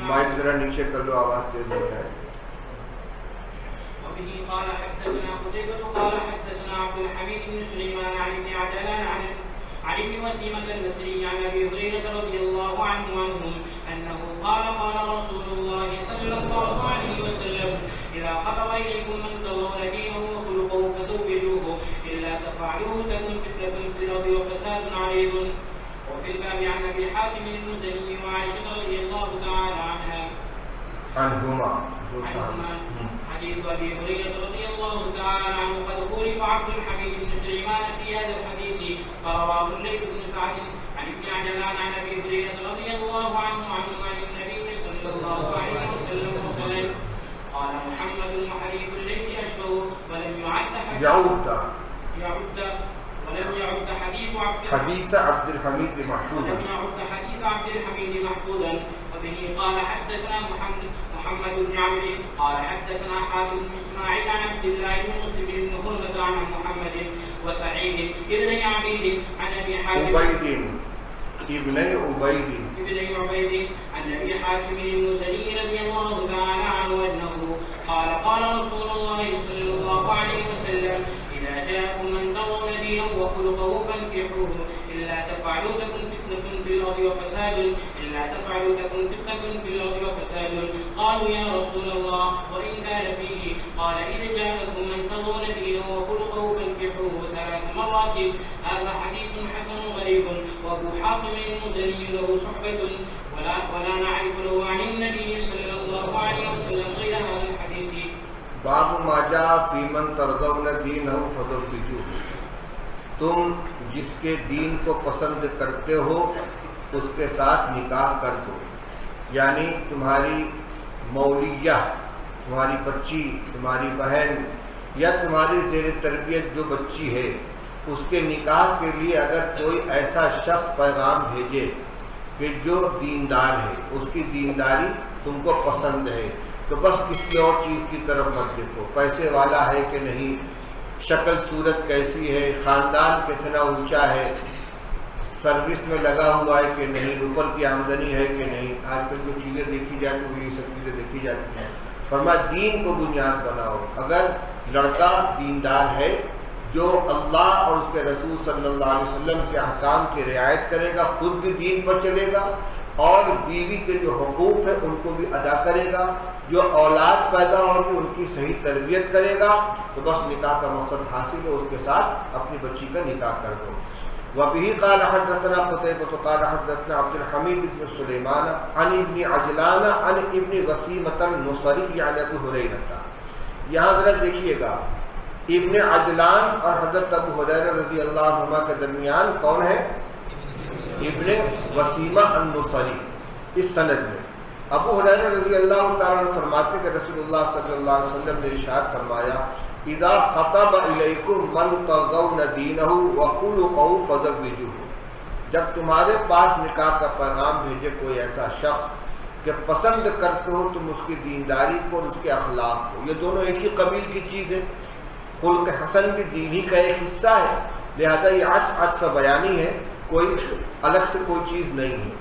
Mic ذرا نیچے کر لو، آواز تیز ہو جائے. وبه قال حدثنا قتيبة قال حدثنا عبد الحميد بن سليمان عن ابن عجلان عن ابن وثيمة البصري عن أبي هريرة رضي الله عنه أنه قال قال رسول الله صلى الله عليه وسلم إذا خطب إليكم من ترضون دينه وخلقه فزوجوه إلا تفعلوه تكن فتنة في الأرض وفساد عريض. وفي الباب عن أبي حاتم المزني وعائشة رضي الله تعالى عنها عنهما حديث أبي هريرة رضي الله تعالى عنه قد خولف عبد الحميد بن سليمان في هذا الحديث فرواه الليث بن سعد عن ابن عجلان عن أبي هريرة رضي الله عنه عن النبي صلى الله عليه وسلم قال محمد وحديث الليث أشبه ولم يعد حديث عبد الحميد محفوظا. وبه قال حدثنا محمد بن عمرو قال حدثنا حاتم بن اسماعيل عن عبد الله بن مسلم بن خرمة عن محمد وسعيد ابن عبيد عن ابي حاتم ابن عبيد عن ابي حاتم المزني رضي الله تعالى عنه انه قال قال رسول الله صلى الله عليه وسلم اذا جاءكم من ترضون دينه وخلقه فانكحوه الا تفعلوا تكن فتنة في الارض وفساد. قالوا يا رسول الله وان كان فيه قال اذا جاءكم من ترضون دينه وخلقه فانكحوه 3 مرات. هذا حديث حسن غريب وابو حاتم المزني له صحبة ولا نعرف له عن النبي صلى الله عليه وسلم غير هذا الحديث. باب ما جاء فی من ترضون دینہ فزوجوہ. تم جس کے دین کو پسند کرتے ہو اس کے ساتھ نکاح کر دو. یعنی تمہاری مولیہ، تمہاری بچی، تمہاری بہن یا تمہاری زیر تربیت جو بچی ہے اس کے نکاح کے لیے اگر کوئی ایسا شخص پیغام بھیجے کہ جو دیندار ہے، اس کی دینداری تم کو پسند ہے، تو بس کسی اور چیز کی طرف مت دیکھو. پیسے والا ہے کہ نہیں، شکل صورت کیسی ہے، خاندان کتنا اونچا ہے، سروس میں لگا ہوا ہے کہ نہیں، اوپر کی آمدنی ہے کہ نہیں. آج کل جو چیزیں دیکھی جاتی ہیں یہ سب چیزیں دیکھی جاتی ہیں. فرمایا دین کو بنیاد بناؤ. اگر لڑکا دیندار ہے جو اللہ اور اس کے رسول صلی اللہ علیہ وسلم کے احکام کی رعایت کرے گا، خود بھی دین پر چلے گا اور بیوی کے جو حقوق ہیں ان کو بھی ادا کرے گا، جو اولاد پیدا ہوگی ان کی صحیح تربیت کرے گا، تو بس نکاح کا مقصد حاصل ہے. اس کے ساتھ اپنی بچی کا نکاح کر دو. وبه قال حدثنا قتيبة قال حدثنا عبد الحميد بن سليمان عن ابن عجلان عن ابن وثيمة النصري عن ابي هريرة. یہاں ذرا دیکھیے گا ابن عجلان اور حضرت ابو ہریرہ رضی اللہ عنہ کے درمیان کون ہے؟ ابن وثیمہ النصری. اس سند میں ابو ہریرہ رضی اللہ تعالیٰ عنہ فرماتے کہ رسول اللہ صلی اللہ علیہ وسلم نے ارشاد فرمایا اذا خطب الیکم من ترضون دینہ وخلقہ فزوجوہ. جب تمہارے پاس نکاح کا پیغام بھیجے کوئی ایسا شخص کہ پسند کرتے ہو تم اس کی دینداری کو اور اس کے اخلاق کو. یہ دونوں ایک ہی قبیل کی چیز ہے. خلق حسن بھی دین ہی کا ایک حصہ ہے، لہذا یہ عطف بیانی ہے، کوئی الگ سے کوئی چیز نہیں ہے.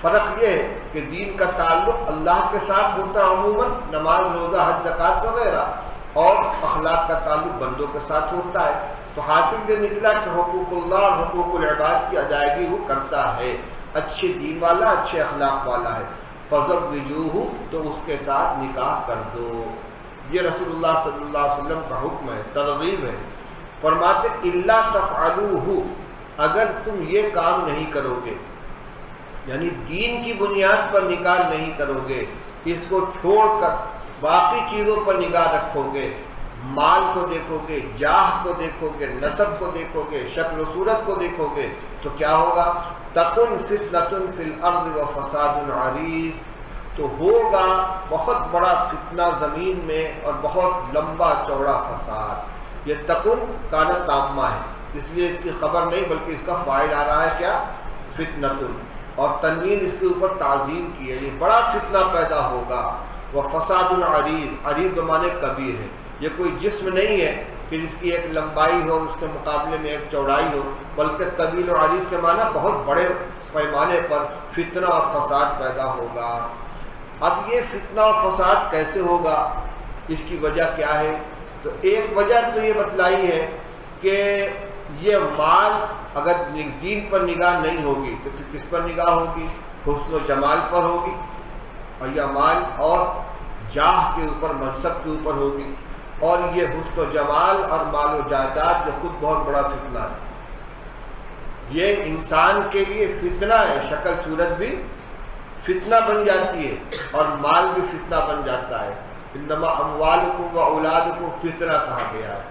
فرق یہ ہے کہ دین کا تعلق اللہ کے ساتھ ہوتا ہے عموماً، نماز روزہ حج زکوٰۃ وغیرہ، اور اخلاق کا تعلق بندوں کے ساتھ ہوتا ہے. تو حاصل یہ نکلا کہ حقوق اللہ اور حقوق العباد کی ادائیگی وہ کرتا ہے، اچھے دین والا، اچھے اخلاق والا ہے. فزوجوہ، تو اس کے ساتھ نکاح کر دو. یہ رسول اللہ صلی اللہ علیہ وسلم کا حکم ہے، ترغیب ہے. فرماتے الا تفعلوہ، اگر تم یہ کام نہیں کرو گے، یعنی دین کی بنیاد پر نکاح نہیں کرو گے، اس کو چھوڑ کر باقی چیزوں پر نگاہ رکھو گے، مال کو دیکھو گے، جاہ کو دیکھو گے، نسب کو دیکھو گے، شکل و صورت کو دیکھو گے، تو کیا ہوگا؟ تکن فتنۃ فی الارض وفساد عریض، تو ہوگا بہت بڑا فتنہ زمین میں اور بہت لمبا چوڑا فساد. یہ تکن کانت تامہ ہے، اس لیے اس کی خبر نہیں بلکہ اس کا فاعل آ رہا ہے کیا؟ فتنۃ، اور تنوین اس کے اوپر تعظیم کی ہے. یہ بڑا فتنہ پیدا ہوگا. وفساد عریض، عریض بمانے کبیر ہے. یہ کوئی جسم نہیں ہے کہ جس کی ایک لمبائی ہو اور اس کے مقابلے میں ایک چوڑائی ہو، بلکہ طویل و عریض کے معنی بہت بڑے پیمانے پر فتنہ اور فساد پیدا ہوگا۔ اب یہ فتنہ اور فساد کیسے ہوگا، اس کی وجہ کیا ہے؟ تو ایک وجہ تو یہ بتلائی ہے کہ یہ مال اگر دین پر نگاہ نہیں ہوگی تو پھر کس پر نگاہ ہوگی؟ حسن و جمال پر ہوگی، اور یا مال اور جاہ کے اوپر، منصب کے اوپر ہوگی۔ اور یہ حسن و جمال اور مال و جائیداد یہ خود بہت بڑا فتنہ ہے، یہ انسان کے لیے فتنہ ہے، شکل صورت بھی فتنہ بن جاتی ہے اور مال بھی فتنہ بن جاتا ہے۔ انما اموالکم و اولادکم فتنہ کہا گیا ہے۔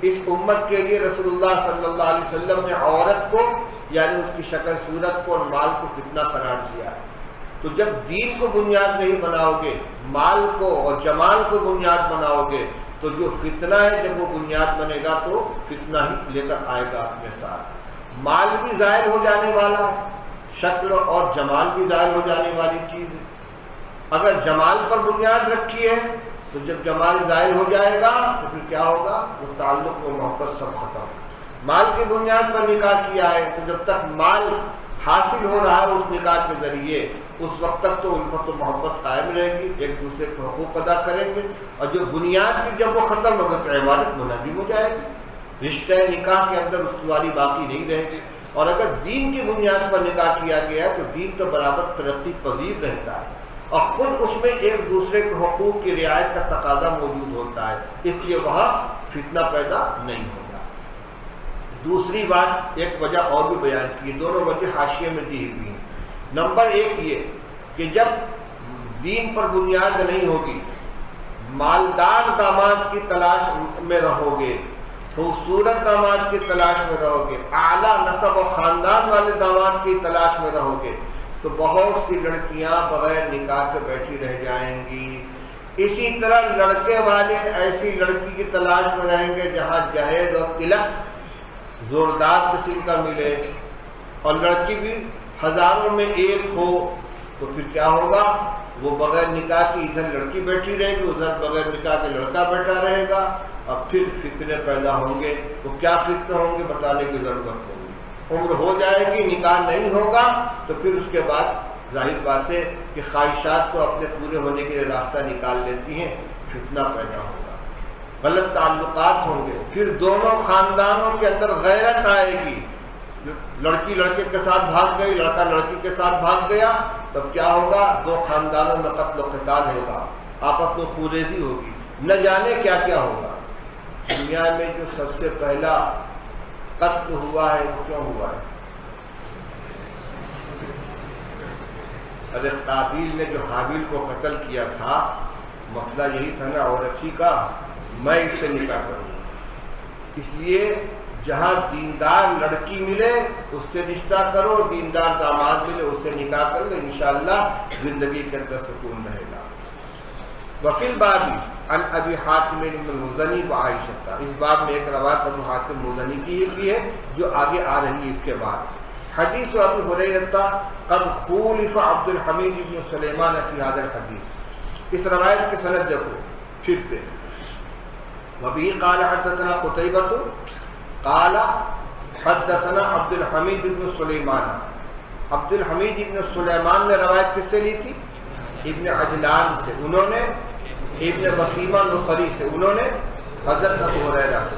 اس امت کے لیے رسول اللہ صلی اللہ علیہ وسلم نے عورت کو یعنی اس کی شکل صورت کو اور مال کو فتنہ قرار دیا ہے۔ تو جب دین کو بنیاد نہیں بناؤ گے، مال کو اور جمال کو بنیاد بناؤ گے، تو جو فتنہ ہے جب وہ بنیاد بنے گا تو فتنہ ہی لے کر آئے گا اپنے ساتھ۔ مال بھی ظاہر ہو جانے والا ہے، شکل اور جمال بھی ظاہر ہو جانے والی چیز ہے۔ اگر جمال پر بنیاد رکھی ہے تو جب جمال ظاہر ہو جائے گا تو پھر کیا ہوگا؟ وہ تعلق و محبت سب ختم۔ مال کی بنیاد پر نکاح کیا ہے تو جب تک مال حاصل ہو رہا ہے اس نکاح کے ذریعے، اس وقت تک تو الفت و محبت قائم رہے گی، ایک دوسرے کے حقوق ادا کریں گے، اور جو بنیاد کی جب وہ ختم ہوگا تو عبادت منہدم ہو جائے گی، رشتہ نکاح کے اندر استواری باقی نہیں رہے گی۔ اور اگر دین کی بنیاد پر نکاح کیا گیا تو دین تو برابر ترقی پذیر رہتا ہے اور خود اس میں ایک دوسرے کے حقوق کی رعایت کا تقاضا موجود ہوتا ہے، اس لیے وہاں فتنہ پیدا نہیں ہوتا۔ دوسری بات ایک وجہ اور بھی بیان کی، دونوں وجہ حاشیے میں دی ہوئی ہیں۔ نمبر ایک یہ کہ جب دین پر بنیاد نہیں ہوگی، مالدار داماد کی تلاش میں رہو گے، خوبصورت داماد کی تلاش میں رہو گے، اعلیٰ نسب و خاندان والے داماد کی تلاش میں رہو گے، تو بہت سی لڑکیاں بغیر نکاح کے بیٹھی رہ جائیں گی۔ اسی طرح لڑکے والے ایسی لڑکی کی تلاش میں رہیں گے جہاں جہیز اور تلک زوردار قسم کا ملے، اور لڑکی بھی ہزاروں میں ایک ہو، تو پھر کیا ہوگا؟ وہ بغیر نکاح کی ادھر لڑکی بیٹھی رہے گی، ادھر بغیر نکاح کے لڑکا بیٹھا رہے گا، اور پھر فتنے پیدا ہوں گے۔ وہ کیا فتنے ہوں گے بتانے کی ضرورت نہیں، عمر ہو جائے گی، نکاح نہیں ہوگا، تو پھر اس کے بعد ظاہر بات ہے کہ خواہشات تو اپنے پورے ہونے کے لیے راستہ نکال لیتی ہیں، فتنہ پیدا ہوگا، غلط تعلقات ہوں گے، پھر دونوں خاندانوں کے اندر غیرت آئے گی، لڑکی لڑکے کے ساتھ بھاگ گئی، لڑکا لڑکی کے ساتھ بھاگ گیا، تب کیا ہوگا؟ دو خاندانوں میں قتل و قتال ہوگا، آپس میں خوریزی ہوگی، نہ جانے کیا کیا ہوگا۔ دنیا میں جو سب سے پہلا قتل ہوا ہے وہ کیوں ہوا ہے؟ حضرت قابیل نے جو حابیل کو قتل کیا تھا، مسئلہ یہی تھا نا عورت ہی کا، میں اس سے نکاح کروں۔ اس لیے جہاں دیندار لڑکی ملے اس سے رشتہ کرو، دیندار داماد ملے اس سے نکاح کر لو، انشاءاللہ زندگی کے اندر سکون رہے گا۔ وفی الباب عن ابی حاتم المزنی و عائشہ، اس باب میں ایک روایت ابو حاتم مزنی کی بھی ہے جو آگے آ رہی ہے اس کے بعد۔ حدیث ابی ہریرہ قد خولف عبد الحمید بن سلیمان فی هذا الحدیث، اس روایت کی سند دیکھو پھر سے۔ وبه قال حدثنا قتيبة قال حدثنا عبد الحمید بن سلیمان، عبد الحمید بن سلیمان نے روایت کس سے لی تھی؟ ابن عجلان سے، انہوں نے ابن وسیمہ نصری سے، انہوں نے حضرت ابو ہریرہ سے۔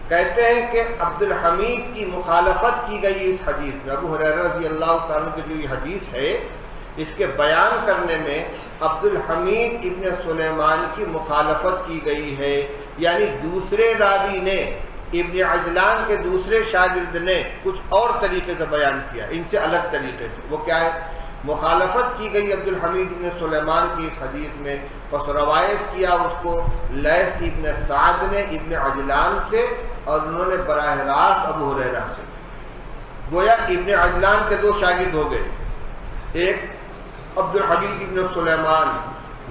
کہتے ہیں کہ عبد الحمید کی مخالفت کی گئی اس حدیث میں، ابو ہریرہ رضی اللہ تعالیٰ عنہ کی جو یہ حدیث ہے اس کے بیان کرنے میں عبد الحمید ابن سلیمان کی مخالفت کی گئی ہے، یعنی دوسرے راوی نے، ابن عجلان کے دوسرے شاگرد نے کچھ اور طریقے سے بیان کیا، ان سے الگ طریقے سے۔ وہ کیا ہے؟ مخالفت کی گئی عبد الحمید ابن سلیمان کی اس حدیث میں، پس روایت کیا اس کو لیث ابن سعد نے ابن عجلان سے، اور انہوں نے براہ راست ابو ہریرہ سے۔ گویا ابن عجلان کے دو شاگرد ہو گئے، ایک عبد الحمید ابن سلیمان،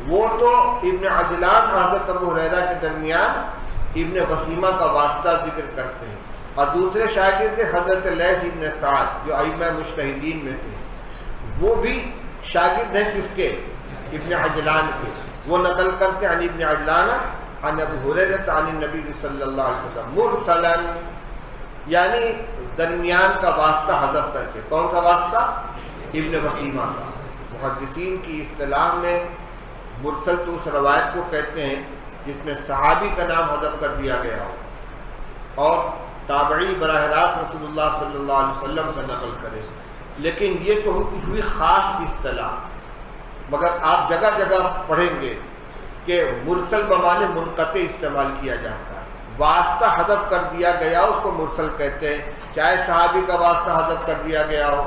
وہ تو ابن عجلان اور حضرت ابو ہریرہ کے درمیان ابن وسیمہ کا واسطہ ذکر کرتے ہیں، اور دوسرے شاگرد حضرت لیث ابن سعد جو ائمہ مجتہدین میں سے ہیں، وہ بھی شاگرد ہیں کس کے؟ ابن عجلان کے۔ وہ نقل کرتے ہیں عن ابن عجلان عن ابی ہریرہ عن النبی صلی اللہ علیہ وسلم مرسلا، یعنی درمیان کا واسطہ حذف کر کے. کون سا واسطہ؟ ابن وسیمہ کا. محدثین کی اصطلاح میں مرسل تو اس روایت کو کہتے ہیں جس میں صحابی کا نام حذف کر دیا گیا ہو اور تابعی براہ راست رسول اللہ صلی اللہ علیہ وسلم سے نقل کرے. لیکن یہ تو ہوئی خاص اصطلاح، مگر آپ جگہ جگہ پڑھیں گے کہ مرسل بمعنی منقطع استعمال کیا جاتا ہے. واسطہ حذف کر دیا گیا اس کو مرسل کہتے ہیں، چاہے صحابی کا واسطہ حذف کر دیا گیا ہو،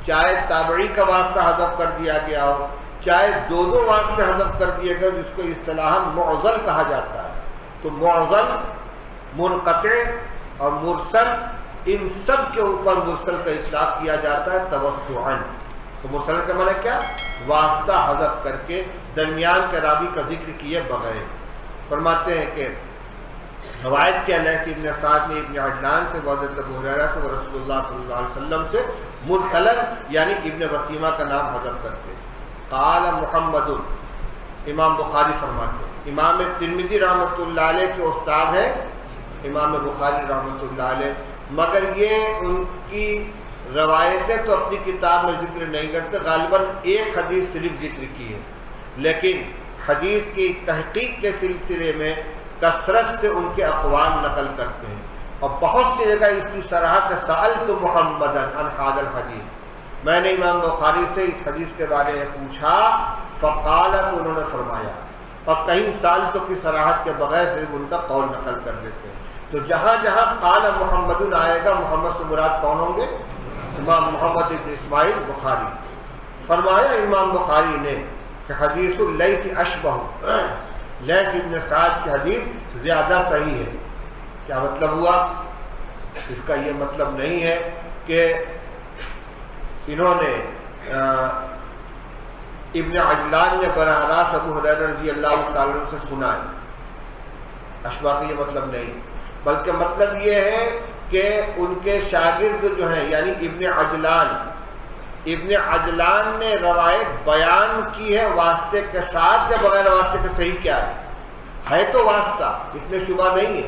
چاہے تابعی کا واسطہ حذف کر دیا گیا ہو، چاہے دو واسطے حذف کر دیے گئے، جس کو اصطلاحاً معضل کہا جاتا ہے. تو معضل، منقطع اور مرسل، ان سب کے اوپر مرسل کا اطلاق کیا جاتا ہے توسعاً. تو مرسل کا معنی کیا؟ واسطہ حذف کر کے درمیان کے راوی کا ذکر کیے بغیر. فرماتے ہیں کہ روایت کے لیث ابن سعد نے ابن عجلان سے، حضرت ابو ہریرہ سے، رسول اللہ صلی اللہ علیہ وسلم سے مرسلا یعنی ابن وسیمہ کا نام حذف کرتے. قال محمد، امام بخاری فرماتے ہیں، امام ترمذی رحمۃ اللہ علیہ کے استاد ہیں امام بخاری رحمۃ اللہ علیہ، مگر یہ ان کی روایتیں تو اپنی کتاب میں ذکر نہیں کرتے، غالباً ایک حدیث صرف ذکر کی ہے، لیکن حدیث کی تحقیق کے سلسلے میں کثرت سے ان کے اقوال نقل کرتے ہیں، اور بہت سی جگہ اس کی صراحت سألت محمدا عن هذا الحدیث، میں نے امام بخاری سے اس حدیث کے بارے میں پوچھا، فقال، تو انہوں نے فرمایا. اور کہیں سالتو کی صراحت کے بغیر صرف ان کا قول نقل کر دیتے ہیں. تو جہاں جہاں قال محمد آئے گا، محمد سے مراد کون ہوں گے؟ امام محمد ابن اسماعیل بخاری. فرمایا امام بخاری نے کہ حدیث اللیث اشبہ، لیث ابن سعد کی حدیث زیادہ صحیح ہے. کیا مطلب ہوا؟ اس کا یہ مطلب نہیں ہے کہ انہوں نے ابن عجلان نے براہ راست ابو ہریرہ رضی اللہ تعالیٰ عنہ سے سنا ہے. اشباہ کا یہ مطلب نہیں، بلکہ مطلب یہ ہے کہ ان کے شاگرد جو ہیں یعنی ابن عجلان نے روایت بیان کی ہے واسطے کے ساتھ یا بغیر واسطے کے. صحیح کیا ہے تو واسطہ، اس میں شبہ نہیں ہے.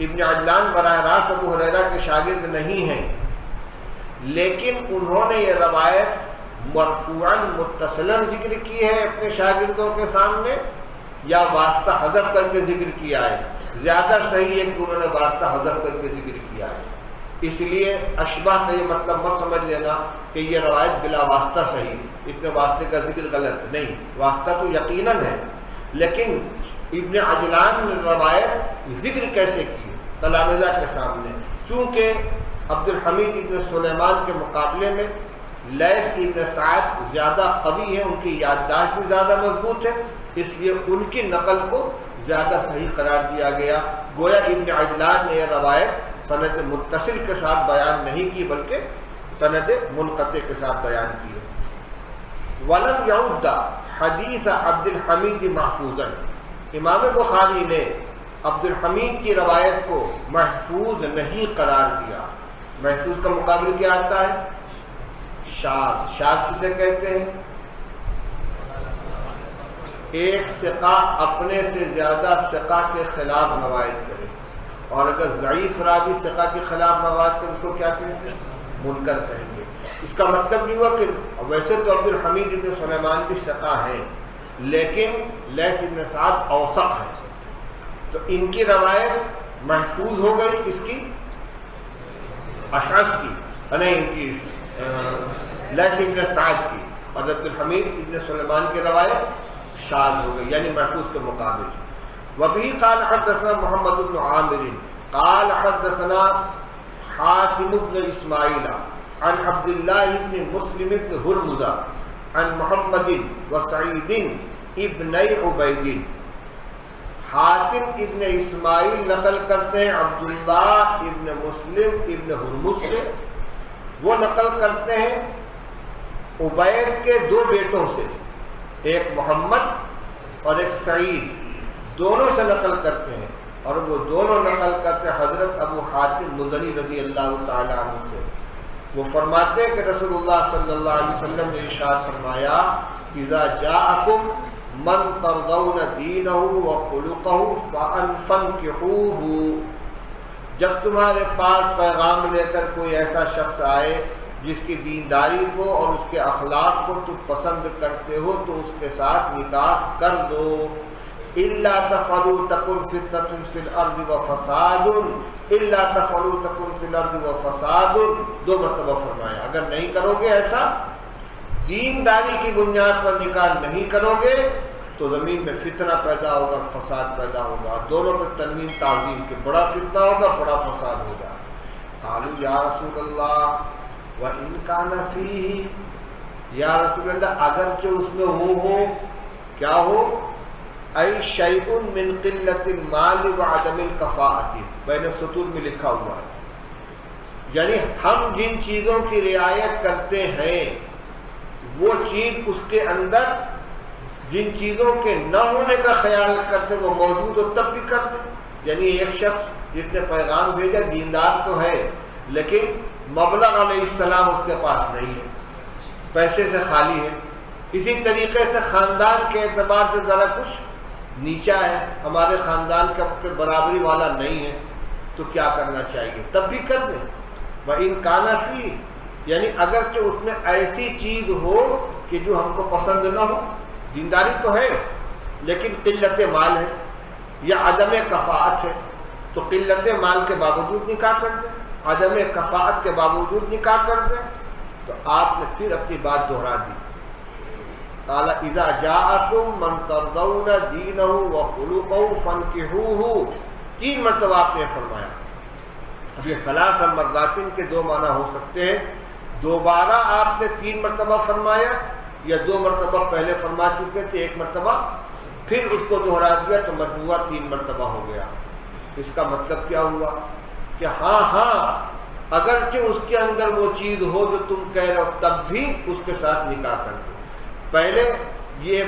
ابن عجلان براہ راست ابو ہریرہ کے شاگرد نہیں ہیں، لیکن انہوں نے یہ روایت مرفوعاً متصلاً ذکر کی ہے اپنے شاگردوں کے سامنے، یا واسطہ حذف کر کے ذکر کیا ہے. زیادہ صحیح ہے کہ انہوں نے واسطہ حذف کر کے ذکر کیا ہے. اس لیے اشباہ کا یہ مطلب مت سمجھ لینا کہ یہ روایت بلا واسطہ صحیح، اس میں واسطے کا ذکر غلط نہیں. واسطہ تو یقیناً ہے، لیکن ابن عجلان نے روایت ذکر کیسے کی تلامذہ کے سامنے؟ چونکہ عبد الحمید ابن سلیمان کے مقابلے میں لیث ابن سعد زیادہ قوی ہے، ان کی یادداشت بھی زیادہ مضبوط ہے، اس لیے ان کی نقل کو زیادہ صحیح قرار دیا گیا. گویا ابن عجلان نے یہ روایت سند متصل کے ساتھ بیان نہیں کی بلکہ سند منقطع کے ساتھ بیان کی ہے. وَلَمْ يَعُدَّ حدیث عبد الحمید محفوظا، امام بخاری نے عبد الحمید کی روایت کو محفوظ نہیں قرار دیا. محفوظ کا مقابل کیا آتا ہے؟ شاذ. شاذ کسے کہتے ہیں؟ ایک ثقہ اپنے سے زیادہ ثقہ کے خلاف روایت کرے، اور اگر ضعیف راوی ثقہ کے خلاف روایت کرے اس کو کیا کہیں گے؟ منکر کہیں گے. اس کا مطلب یہ ہوا کہ ویسے تو عبد الحمید ابن سلیمان بھی ثقہ ہیں، لیکن لیث ابن سعد اوثق ہے، تو ان کی روایت محفوظ ہو گئی. کس کی؟ اشعث کی، نہیں ان کی لیث ابن سعد کی. اور عبد الحمید ابن سلیمان کی روایت شاذ ہو گئی یعنی محفوظ کے مقابل. وبه قال حدثنا محمد بن عامر قال حدثنا حاتم بن اسماعیل عن عبد الله بن مسلم بن ہرمز عن محمد وسعید ابن عبید. حاتم ابن اسماعیل نقل کرتے ہیں عبداللہ ابن مسلم ابن ہرمز سے، وہ نقل کرتے ہیں عبید کے دو بیٹوں سے، ایک محمد اور ایک سعید، دونوں سے نقل کرتے ہیں، اور وہ دونوں نقل کرتے ہیں حضرت ابو حاتم مزنی رضی اللہ تعالی عنہ سے. وہ فرماتے ہیں کہ رسول اللہ صلی اللہ علیہ وسلم نے ارشاد فرمایا اذا جاءکم من ترضون دینہ وخلقہ فانکحوہ، جب تمہارے پاس پیغام لے کر کوئی ایسا شخص آئے جس کی دینداری کو اور اس کے اخلاق کو تم پسند کرتے ہو تو اس کے ساتھ نکاح کر دو۔ الا تفعلوا تکن فتنة فی الارض وفساد، الا تفعلوا تکن فی الارض وفساد، 2 مرتبہ فرمایا اگر نہیں کرو گے ایسا، دینداری کی بنیاد پر نکاح نہیں کرو گے تو زمین میں فتنہ پیدا ہوگا، فساد پیدا ہوگا، دونوں میں تنوین تعظیم کے، بڑا فتنہ ہوگا، بڑا فساد ہوگا۔ قالوا یا رسول اللہ وَإِن كَانَ فِيهِ، یا رسول اللہ اگرچہ اس میں وہ ہو، کیا ہو؟ اَيْ شَيْءٌ مِّن قِلَّةِ الْمَالِ وَعَدَمِ الْكَفَاءَةِ، بین سطور میں لکھا ہوا ہے، یعنی ہم جن چیزوں کی رعایت کرتے ہیں وہ چیز اس کے اندر جن چیزوں کے نہ ہونے کا خیال کرتے وہ موجود ہو تب بھی کرتے۔ یعنی ایک شخص جس نے پیغام بھیجا دیندار تو ہے لیکن مبلغ علیہ السلام اس کے پاس نہیں ہے، پیسے سے خالی ہے، اسی طریقے سے خاندان کے اعتبار سے ذرا کچھ نیچا ہے، ہمارے خاندان کے برابری والا نہیں ہے، تو کیا کرنا چاہیے؟ تب بھی کر دیں۔ وَإِن كَانَ فِيهِ، یعنی اگرچہ اس میں ایسی چیز ہو کہ جو ہم کو پسند نہ ہو، دینداری تو ہے لیکن قلت مال ہے یا عدم کفاءت ہے، تو قلت مال کے باوجود نکاح کر دیں، عدم کفاءت کے باوجود نکاح کر دیں، تو آپ نے پھر اپنی بات دہرا دی۔ قال اذا جاءكم من ترضون دینہ وخلقہ فانکحوہ، 3 مرتبہ آپ نے فرمایا۔ اب یہ ثلاث مرات کے 2 معنی ہو سکتے ہیں، دوبارہ آپ نے 3 مرتبہ فرمایا یا 2 مرتبہ پہلے فرما چکے تھے، 1 مرتبہ پھر اس کو دہرا دیا تو مجموعہ 3 مرتبہ ہو گیا۔ اس کا مطلب کیا ہوا کہ ہاں اگرچہ اس کے اندر وہ چیز ہو جو تم کہہ رہے ہو تب بھی اس کے ساتھ نکاح کر دو۔ پہلے یہ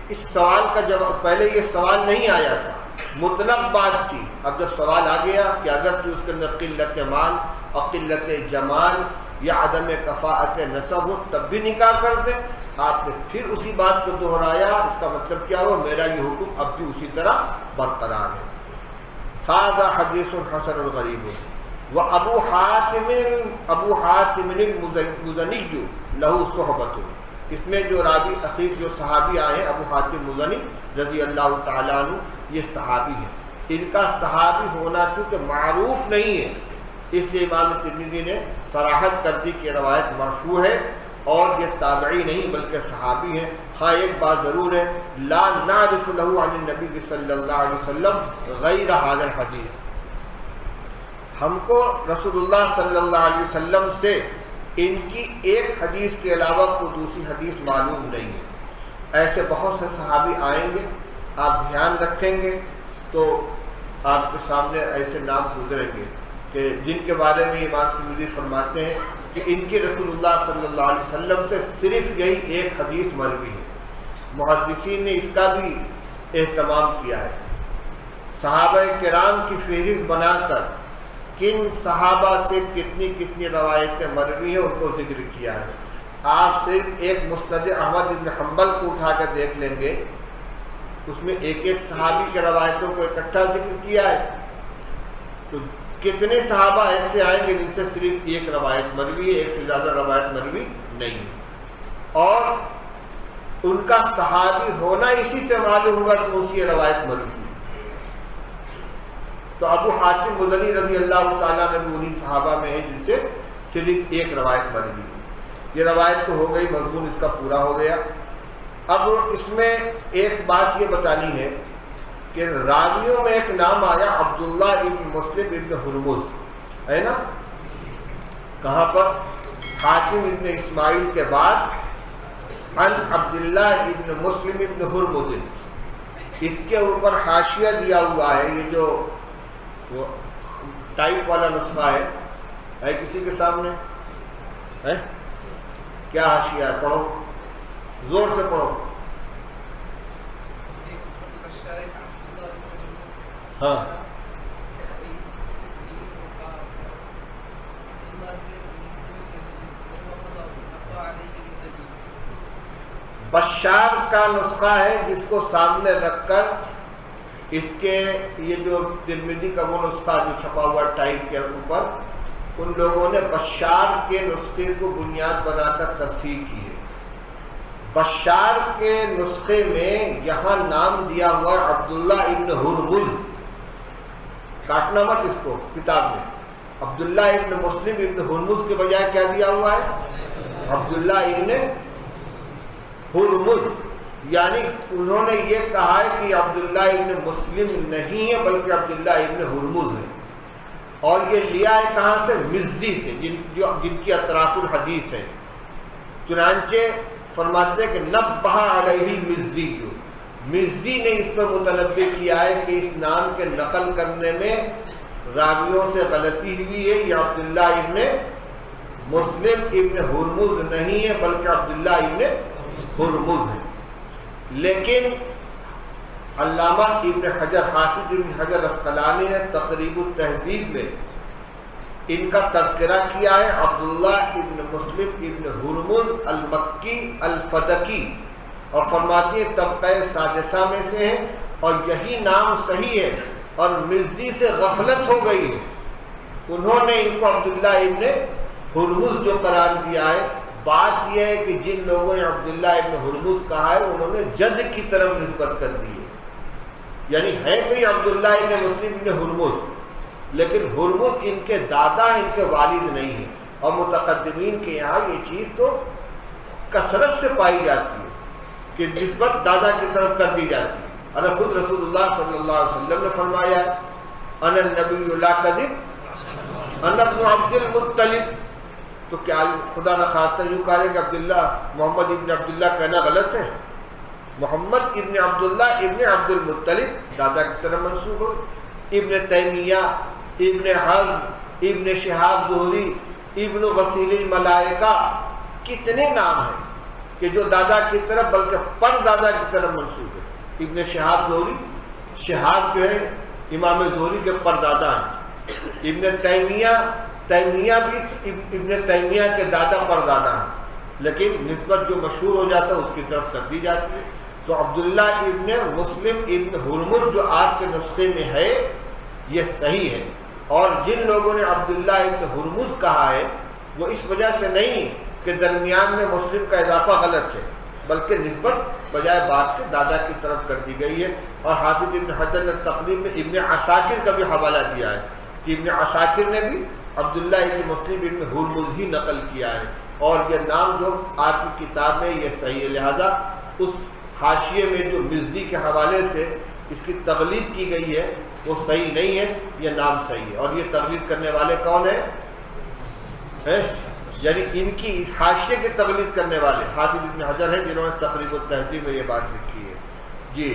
اس سوال کا جواب، پہلے یہ سوال نہیں آیا تھا، مطلق بات تھی، اب جب سوال آ گیا کہ اگرچہ اس کے اندر قلت مال اور قلت جمال یا عدم کفاءت نسب ہو تب بھی نکاح کر دیں، آپ نے پھر اسی بات کو دہرایا۔ اس کا مطلب کیا ہوا؟ میرا یہ حکم اب بھی اسی طرح برقرار ہے۔ ھذا حدیث حسن غریب، وابو حاتم المزنی لہ صحبۃ، اس میں جو راوی اخیر جو صحابی آئے ہیں ابو حاتم مزنی رضی اللہ تعالیٰ عنہ، یہ صحابی ہیں، ان کا صحابی ہونا چونکہ معروف نہیں ہے اس لیے امام ترمذی نے صراحت کر دی کہ روایت مرفوع ہے اور یہ تابعی نہیں بلکہ صحابی ہیں۔ ہاں ایک بات ضرور ہے، لا نعرف له عن النبی صلی اللہ علیہ وسلم غیر هذا الحدیث، ہم کو رسول اللہ صلی اللہ علیہ وسلم سے ان کی ایک حدیث کے علاوہ کوئی دوسری حدیث معلوم نہیں ہے۔ ایسے بہت سے صحابی آئیں گے، آپ دھیان رکھیں گے تو آپ کے سامنے ایسے نام گزریں گے کہ جن کے بارے میں امام ترمذی فرماتے ہیں کہ ان کی رسول اللہ صلی اللہ علیہ وسلم سے صرف یہی ایک حدیث مروی ہے۔ محدثین نے اس کا بھی اہتمام کیا ہے، صحابہ کرام کی فہرست بنا کر کن صحابہ سے کتنی کتنی روایتیں مروی ہیں ان کو ذکر کیا ہے۔ آپ صرف ایک مسند احمد بن حنبل کو اٹھا کر دیکھ لیں گے، اس میں ایک ایک صحابی کے روایتوں کو اکٹھا ذکر کیا ہے، تو کتنے صحابہ ایسے آئیں گے جن سے صرف ایک روایت مروی ہے، ایک سے زیادہ روایت مروی نہیں ہے، اور ان کا صحابی ہونا اسی سے معلوم ہوا کہ اسی روایت مروی ہے۔ تو ابو حاتم مدنی رضی اللہ تعالیٰ نے بھی انہی صحابہ میں ہے جن سے صرف ایک روایت مروی ہے۔ یہ روایت تو ہو گئی، مضمون اس کا پورا ہو گیا۔ اب اس میں ایک بات یہ بتانی ہے کہ راویوں میں ایک نام آیا عبداللہ ابن مسلم ابن ہرمز، ہے نا؟ کہاں پر؟ حاتم ابن اسماعیل کے بعد عن عبداللہ ابن مسلم ابن ہرمز، اس کے اوپر حاشیہ دیا ہوا ہے، یہ جو وہ ٹائپ والا نسخہ ہے کسی کے سامنے ہے؟ کیا حاشیہ ہے؟ پڑھو، زور سے پڑھو۔ ہاں بشار کا نسخہ ہے جس کو سامنے رکھ کر اس کے یہ جو ترمذی کا وہ نسخہ جو چھپا ہوا ٹائپ کے اوپر، ان لوگوں نے بشار کے نسخے کو بنیاد بنا کر تصحیح کی ہے۔ بشار کے نسخے میں یہاں نام دیا ہوا ہے عبداللہ ابن ہرمز، کاٹنا مت اس کو کتاب میں، عبداللہ ابن مسلم ابن ہرمز کے بجائے کیا دیا ہوا ہے؟ عبداللہ ابن ہرمز، یعنی انہوں نے یہ کہا ہے کہ عبداللہ ابن مسلم نہیں ہے بلکہ عبداللہ ابن ہرمز ہے، اور یہ لیا ہے کہاں سے؟ مزی سے، جن کی اطراف الحدیث ہے۔ چنانچہ فرماتے ہیں کہ نبہ علیہ المزی، مزی نے اس پر متنبہ کیا ہے کہ اس نام کے نقل کرنے میں راویوں سے غلطی ہوئی ہے، یہ عبداللہ ابن مسلم ابن ہرمز نہیں ہے بلکہ عبداللہ ابن ہرمز ہے۔ لیکن علامہ ابن حجر، حافظ ابن حجر اسقلانی نے تقریب التہذیب میں ان کا تذکرہ کیا ہے، عبداللہ ابن مسلم ابن ہرمز المکی الفدکی، اور فرماتی ہے طبقہ سادسہ میں سے ہیں، اور یہی نام صحیح ہے، اور مزی سے غفلت ہو گئی ہے، انہوں نے ان کو عبداللہ ابن ہرمز جو قرار دیا ہے۔ بات یہ ہے کہ جن لوگوں نے عبداللہ ابن ہرمز کہا ہے انہوں نے جد کی طرف نسبت کر دی ہے، یعنی ہے تو یہ عبداللہ ابن مسلم ابن ہرمز، لیکن ہرمز ان کے دادا ان کے والد نہیں ہیں، اور متقدمین کے یہاں یہ چیز تو کثرت سے پائی جاتی ہے کہ نسبت دادا کی طرف کر دی جاتی ہے۔ اور خود رسول اللہ صلی اللہ علیہ وسلم نے فرمایا انا النبی لا کذب انا ابن عبد المطلب، تو کیا خدا نخواستہ یوں کہا کہ عبداللہ محمد ابن عبداللہ کہنا غلط ہے؟ محمد ابن عبداللہ ابن عبد المطلب دادا کی طرف منسوب ہو۔ ابن تیمیہ، ابن حزم، ابن شہاب زہری، ابن غسیل الملائکہ، کتنے نام ہیں کہ جو دادا کی طرف بلکہ پر دادا کی طرف منسوب ہے۔ ابن شہاب زہری، شہاب جو ہے امام زہری کے پر دادا ہیں۔ ابن تیمیہ بھی ابن تیمیہ کے دادا پر دادا ہیں، لیکن نسبت جو مشہور ہو جاتا ہے اس کی طرف کر دی جاتی ہے۔ تو عبداللہ ابن مسلم ابن ہرمز جو آپ کے نسخے میں ہے یہ صحیح ہے، اور جن لوگوں نے عبداللہ ابن ہرمز کہا ہے وہ اس وجہ سے نہیں کہ درمیان میں مسلم کا اضافہ غلط ہے، بلکہ نسبت بجائے بات کے دادا کی طرف کر دی گئی ہے۔ اور حافظ ابن حجر نے تقریب میں ابن عساکر کا بھی حوالہ دیا ہے کہ ابن عساکر نے بھی عبداللہ ابن مسلم ابن ہرمز ہی نقل کیا ہے، اور یہ نام جو آپ کی کتاب میں یہ صحیح ہے، لہذا اس حاشیے میں جو مزی کے حوالے سے اس کی تغلیب کی گئی ہے وہ صحیح نہیں ہے، یہ نام صحیح ہے۔ اور یہ تغلیب کرنے والے کون ہیں؟ یعنی ان کی حاشیے کی تغلیب کرنے والے حافظ ابن حجر ہیں، جنہوں نے تقریب التہذیب میں یہ بات لکھی ہے۔ جی